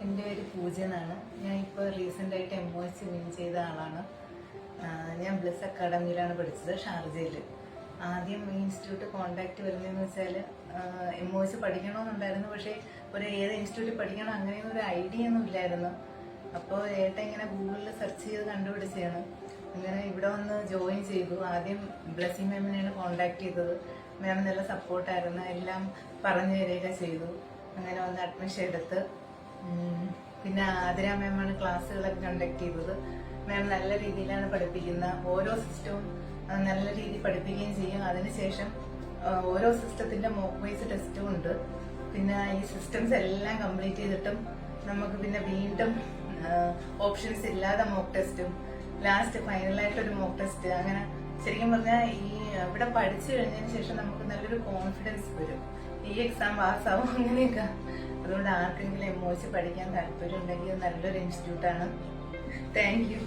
എൻ്റെ പേര് പൂജ എന്നാണ്. ഞാൻ ഇപ്പോൾ റീസെൻ്റായിട്ട് MOS വിൻ ചെയ്ത ആളാണ്. ഞാൻ ബ്ലിസ് അക്കാഡമിയിലാണ് പഠിച്ചത്, ഷാർജയിൽ. ആദ്യം ഇൻസ്റ്റിറ്റ്യൂട്ട് കോണ്ടാക്ട് വരുന്നതെന്ന് വെച്ചാൽ MOS പഠിക്കണമെന്നുണ്ടായിരുന്നു. പക്ഷേ ഏത് ഇൻസ്റ്റിറ്റ്യൂട്ടിൽ പഠിക്കണം അങ്ങനെയൊന്നും ഒരു ഐഡിയ ഒന്നും ഇല്ലായിരുന്നു. അപ്പോൾ ഏട്ടൻ ഇങ്ങനെ ഗൂഗിളിൽ സെർച്ച് ചെയ്ത് കണ്ടുപിടിച്ചതാണ്. അങ്ങനെ ഇവിടെ വന്ന് ജോയിൻ ചെയ്തു. ആദ്യം ബ്ലെസ്സി മാമിനെയാണ് കോണ്ടാക്ട് ചെയ്തത്. മാം നല്ല സപ്പോർട്ടായിരുന്നു, എല്ലാം പറഞ്ഞു തരികയൊക്കെ ചെയ്തു. അങ്ങനെ വന്ന് അഡ്മിഷൻ എടുത്ത് പിന്നെ ആതിര മാമാണ് ക്ലാസ്സുകളൊക്കെ കണ്ടക്ട് ചെയ്തത്. മാം നല്ല രീതിയിലാണ് പഠിപ്പിക്കുന്നത്. ഓരോ സിസ്റ്റവും നല്ല രീതിയിൽ പഠിപ്പിക്കുകയും ചെയ്യും. അതിനുശേഷം ഓരോ സിസ്റ്റത്തിന്റെ മോക്ക് വൈസ് ടെസ്റ്റും ഉണ്ട്. പിന്നെ ഈ സിസ്റ്റംസ് എല്ലാം കംപ്ലീറ്റ് ചെയ്തിട്ടും നമുക്ക് പിന്നെ വീണ്ടും ഓപ്ഷൻസ് ഇല്ലാതെ മോക്ക് ടെസ്റ്റും ലാസ്റ്റ് ഫൈനലായിട്ടൊരു മോക്ക് ടെസ്റ്റ്. അങ്ങനെ ശരിക്കും പറഞ്ഞാൽ ഈ ഇവിടെ പഠിച്ചു കഴിഞ്ഞതിന് ശേഷം നമുക്ക് നല്ലൊരു കോൺഫിഡൻസ് വരും, ഈ എക്സാം പാസ്സാവും അങ്ങനെയൊക്കെ. അതുകൊണ്ട് ആർക്കെങ്കിലും MOS പഠിക്കാൻ താല്പര്യം ഉണ്ടെങ്കിൽ നല്ലൊരു ഇൻസ്റ്റിറ്റ്യൂട്ടാണ്. Thank you.